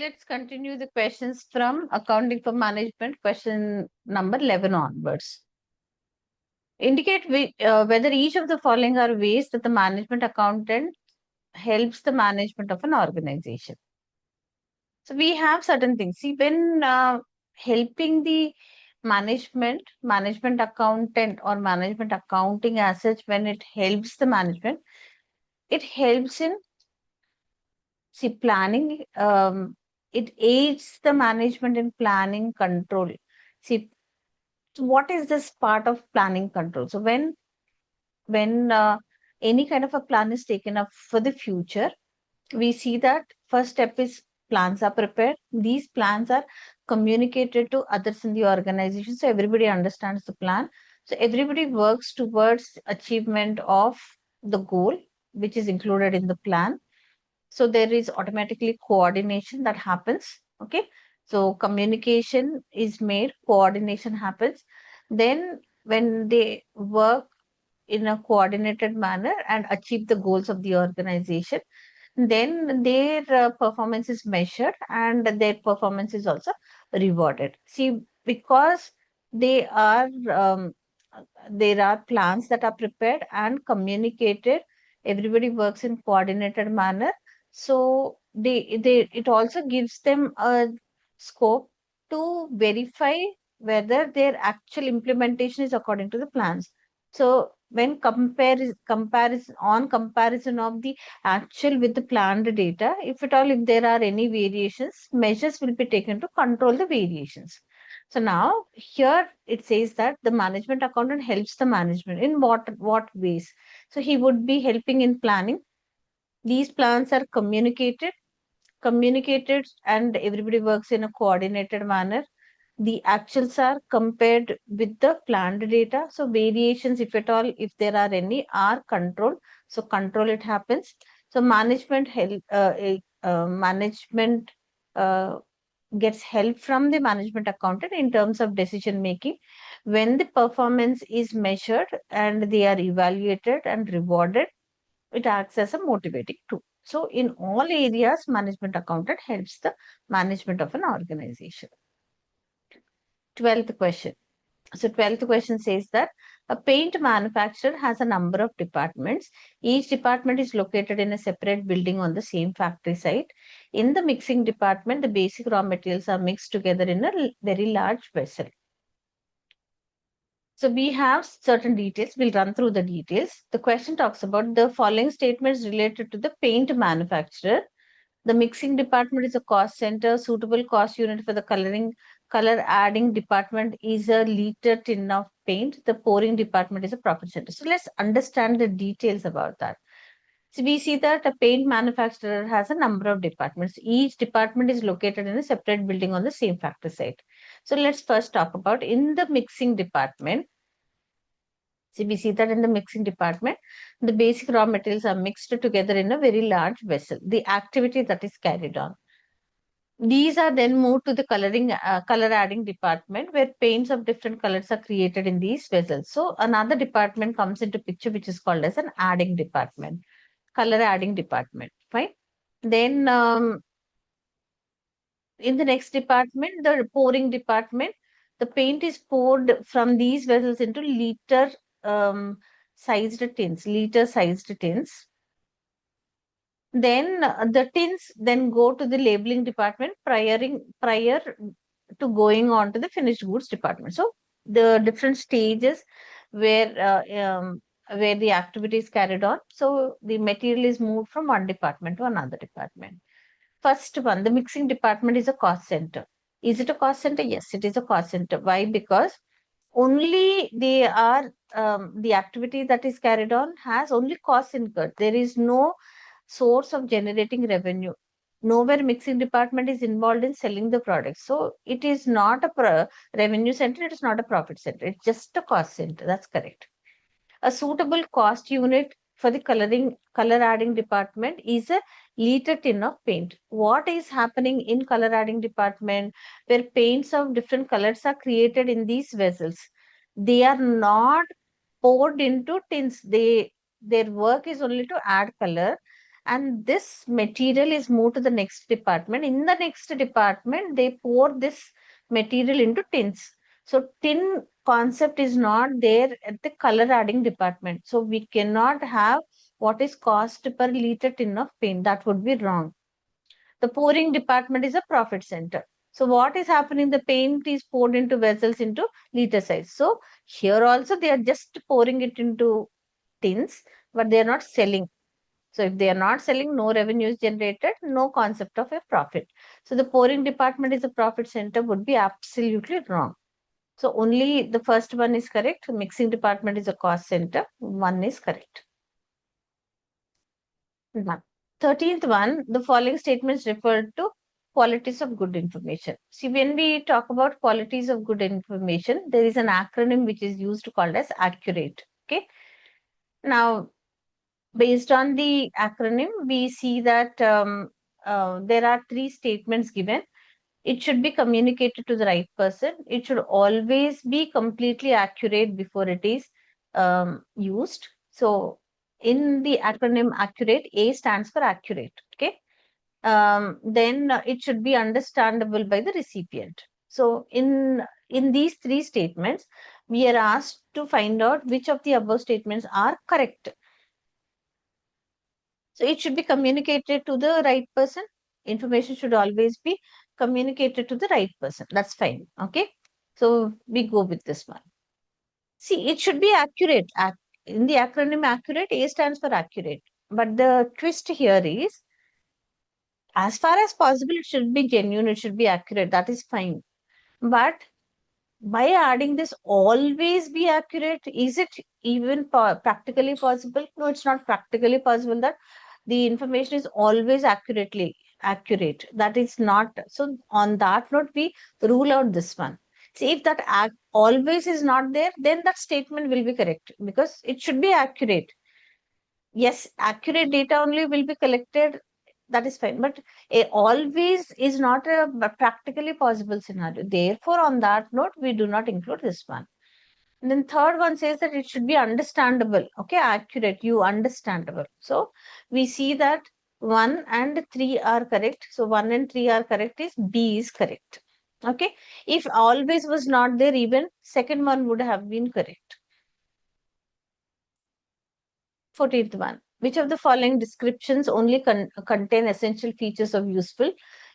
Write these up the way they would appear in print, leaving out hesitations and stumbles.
Let's continue the questions from Accounting for Management, question number 11 onwards. Indicate whether each of the following are ways that the management accountant helps the management of an organization. So we have certain things. See, when helping the management accountant or management accounting as such, when it helps the management, it helps in planning. It aids the management in planning control. See, what is this part of planning control? So when any kind of a plan is taken up for the future, we see that first step is plans are prepared. These plans are communicated to others in the organization, so everybody understands the plan. So everybody works towards achievement of the goal, which is included in the plan. So there is automatically coordination that happens. Okay, so communication is made, coordination happens. Then when they work in a coordinated manner and achieve the goals of the organization, then their performance is measured and their performance is also rewarded. See, because they are there are plans that are prepared and communicated, everybody works in coordinated manner. So they it also gives them a scope to verify whether their actual implementation is according to the plans. So when comparison of the actual with the planned data, if at all, if there are any variations, measures will be taken to control the variations. So now here it says that the management accountant helps the management in what ways. So he would be helping in planning. These plans are communicated and everybody works in a coordinated manner. The actuals are compared with the planned data. So variations, if at all, if there are any, are controlled. So control it happens. So management uh, gets help from the management accountant in terms of decision making. When the performance is measured and they are evaluated and rewarded, it acts as a motivating tool. So in all areas, management accountant helps the management of an organization. 12th question. So 12th question says that a paint manufacturer has a number of departments. Each department is located in a separate building on the same factory site. In the mixing department, the basic raw materials are mixed together in a very large vessel. So we have certain details. We'll run through the details. The question talks about the following statements related to the paint manufacturer. The mixing department is a cost center. Suitable cost unit for the color adding department is a liter tin of paint. The pouring department is a profit center. So let's understand the details about that. So we see that a paint manufacturer has a number of departments. Each department is located in a separate building on the same factory site. So let's first talk about in the mixing department. So we see that in the mixing department, the basic raw materials are mixed together in a very large vessel. The activity that is carried on. These are then moved to the color adding department where paints of different colors are created in these vessels. So another department comes into picture which is called as an adding department, color adding department. Fine. Then in the next department, the pouring department, the paint is poured from these vessels into um, liter sized tins. Then the tins then go to the labeling department prior to going on to the finished goods department. So the different stages where where the activity is carried on. So the material is moved from one department to another department. First one, the mixing department is a cost center. Is it a cost center? Yes, it is a cost center. Why? Because only they are the activity that is carried on has only costs incurred. There is no source of generating revenue. Nowhere mixing department is involved in selling the product. So it is not a revenue center, it is not a profit center. It's just a cost center. That's correct. A suitable cost unit for the color adding department is a liter tin of paint. What is happening in color adding department where paints of different colors are created in these vessels? They are not poured into tins. Their work is only to add color. and this material is moved to the next department. In the next department, they pour this material into tins. So tin concept is not there at the color adding department. So we cannot have what is cost per liter tin of paint. That would be wrong. The pouring department is a profit center. So what is happening? The paint is poured into vessels into liter size. So here also they are just pouring it into tins, but they are not selling. So if they are not selling, no revenue is generated, no concept of a profit. So the pouring department is a profit center would be absolutely wrong. So only the first one is correct. Mixing department is a cost center. One is correct. One. 13th one, the following statements refer to qualities of good information. See, when we talk about qualities of good information, there is an acronym which is used called as accurate. Okay. Now, based on the acronym, we see that there are three statements given. It should be communicated to the right person. It should always be completely accurate before it is used. So, in the acronym accurate, A stands for accurate. Okay. Then it should be understandable by the recipient. So, in these three statements, we are asked to find out which of the above statements are correct. So it should be communicated to the right person. Information should always be communicated to the right person. That's fine. Okay. So we go with this one. See, it should be accurate. In the acronym accurate, A stands for accurate. But the twist here is, as far as possible, it should be genuine, it should be accurate. That is fine. But by adding this always be accurate, is it even practically possible? No, it's not practically possible that the information is always accurately accurate. That is not. So on that note, we rule out this one. See, if that always is not there, then that statement will be correct because it should be accurate. Yes, accurate data only will be collected. That is fine, but always is not a practically possible scenario. Therefore, on that note, we do not include this one. And then third one says that it should be understandable. Okay, accurate, you understandable. So we see that 1 and 3 are correct. So 1 and 3 are correct is B is correct. Okay, if always was not there, even second one would have been correct. 14th one. Which of the following descriptions only contain essential features of useful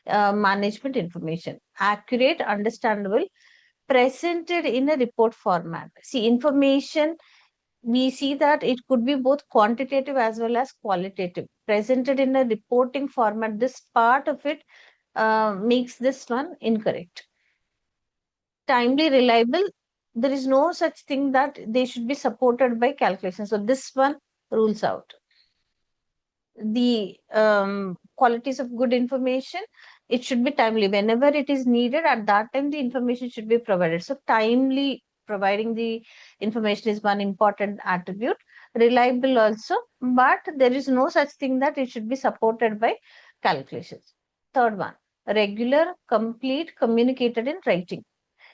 management information? Accurate, understandable, presented in a report format. See, information, we see that it could be both quantitative as well as qualitative. Presented in a reporting format, this part of it makes this one incorrect. Timely, reliable, there is no such thing that they should be supported by calculation. So this one rules out. The qualities of good information, it should be timely. Whenever it is needed, at that time, the information should be provided. So timely providing the information is one important attribute. Reliable also, but there is no such thing that it should be supported by calculations. Third one, regular, complete, communicated in writing.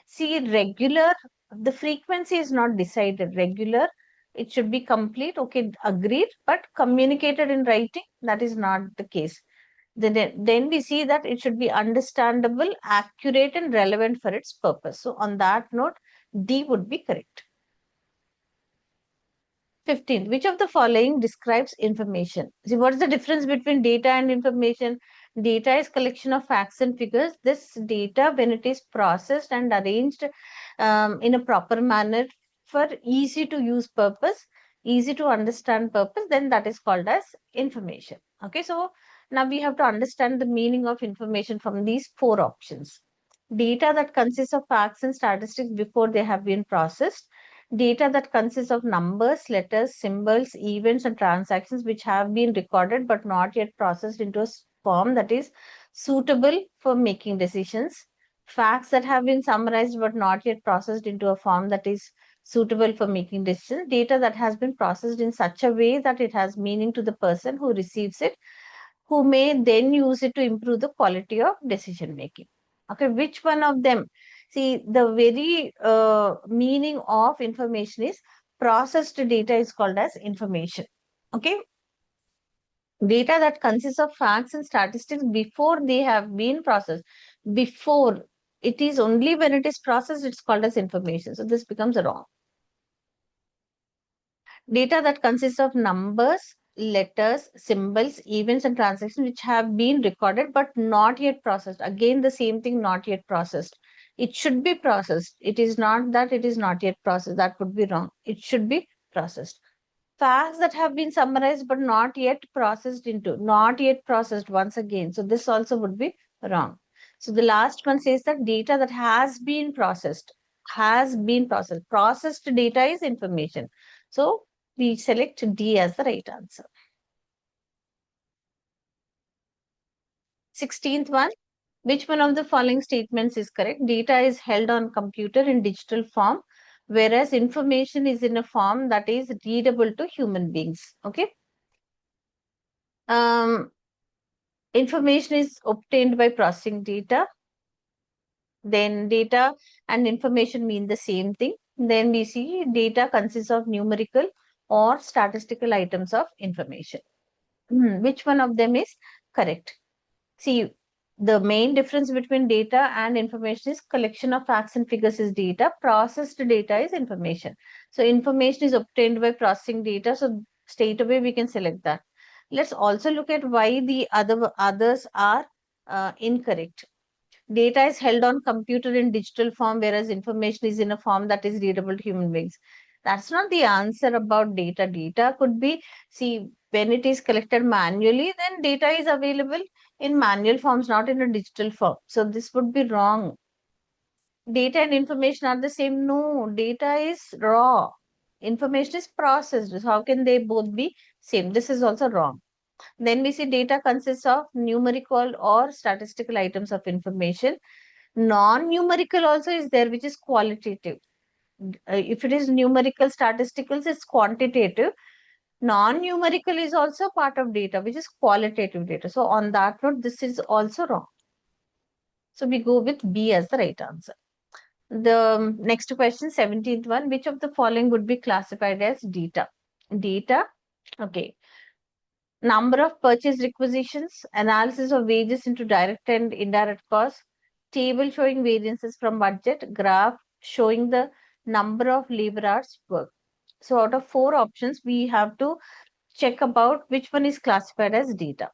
See, regular, the frequency is not decided. Regular, it should be complete, okay, agreed, but communicated in writing, that is not the case. Then we see that it should be understandable, accurate, and relevant for its purpose. So, on that note, D would be correct. 15th, which of the following describes information? See, what is the difference between data and information? Data is collection of facts and figures. This data, when it is processed and arranged in a proper manner for easy to use purpose, easy to understand purpose, then that is called as information. Okay, so now we have to understand the meaning of information from these four options. Data that consists of facts and statistics before they have been processed. Data that consists of numbers, letters, symbols, events, and transactions which have been recorded but not yet processed into a form that is suitable for making decisions. Facts that have been summarized but not yet processed into a form that is suitable for making decisions. Data that has been processed in such a way that it has meaning to the person who receives it, who may then use it to improve the quality of decision making. Okay, which one of them? See, the very meaning of information is processed data is called as information. Okay, Data that consists of facts and statistics before they have been processed. Before, it is only when it is processed, it's called as information. So this becomes wrong. Data that consists of numbers, letters, symbols, events, and transactions which have been recorded but not yet processed. Again, the same thing, not yet processed. It should be processed. It is not that it is not yet processed. That would be wrong. It should be processed. Facts that have been summarized but not yet processed into, not yet processed once again. So this also would be wrong. So the last one says that data that has been processed, has been processed. Processed data is information. So we select D as the right answer. 16th one, which one of the following statements is correct? Data is held on computer in digital form, whereas information is in a form that is readable to human beings. Okay. Information is obtained by processing data. Then data and information mean the same thing. Then we see data consists of numerical or statistical items of information. Which one of them is correct? See, the main difference between data and information is collection of facts and figures is data. Processed data is information. So information is obtained by processing data. So straight away we can select that. Let's also look at why the others are incorrect. Data is held on computer in digital form, whereas information is in a form that is readable to human beings. That's not the answer about data. Data could be, see, when it is collected manually, then data is available in manual forms, not in a digital form. So this would be wrong. Data and information are the same. No, data is raw. Information is processed. So how can they both be same? This is also wrong. Then we see data consists of numerical or statistical items of information. Non-numerical also is there, which is qualitative. If it is numerical statisticals, it's quantitative. Non-numerical is also part of data, which is qualitative data. So on that note, this is also wrong. So we go with B as the right answer. The next question, 17th one, which of the following would be classified as data? Data, okay. Number of purchase requisitions, analysis of wages into direct and indirect costs, table showing variances from budget, graph showing the number of labor hours worked. So out of 4 options, we have to check about which one is classified as data.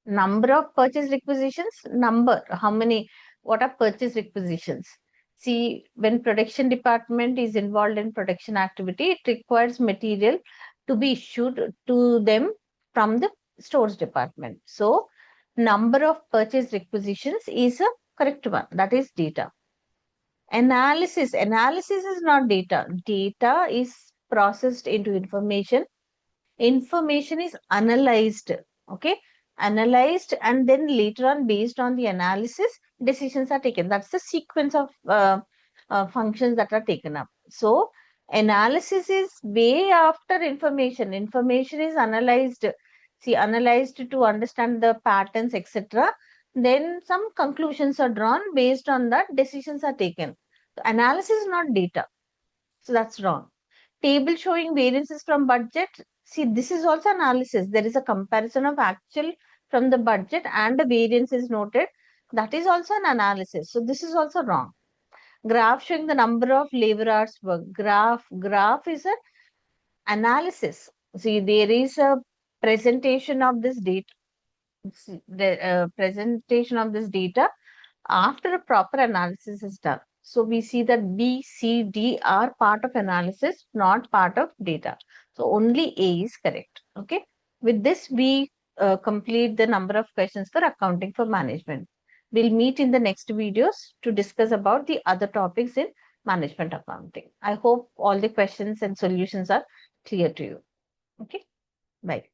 Number of purchase requisitions, number, how many, what are purchase requisitions? See, when production department is involved in production activity, it requires material to be issued to them from the stores department. So, number of purchase requisitions is a correct one. That is data. Analysis is not data. Data is processed into information. Information is analyzed. Okay, analyzed, and then later on, based on the analysis, decisions are taken. That's the sequence of functions that are taken up. So analysis is way after information. Information is analyzed, see, analyzed to understand the patterns, etc. Then some conclusions are drawn. Based on that, decisions are taken. So analysis is not data. So that's wrong. Table showing variances from budget. See, this is also analysis. There is a comparison of actual from the budget and the variance is noted. That is also an analysis. So this is also wrong. Graph showing the number of labor hours worked. Graph is an analysis. See, there is a presentation of this data. The presentation of this data after a proper analysis is done. So we see that B, C, D are part of analysis, not part of data. So only A is correct. Okay. With this, we complete the number of questions for accounting for management. We'll meet in the next videos to discuss about the other topics in management accounting. I hope all the questions and solutions are clear to you. Okay. Bye.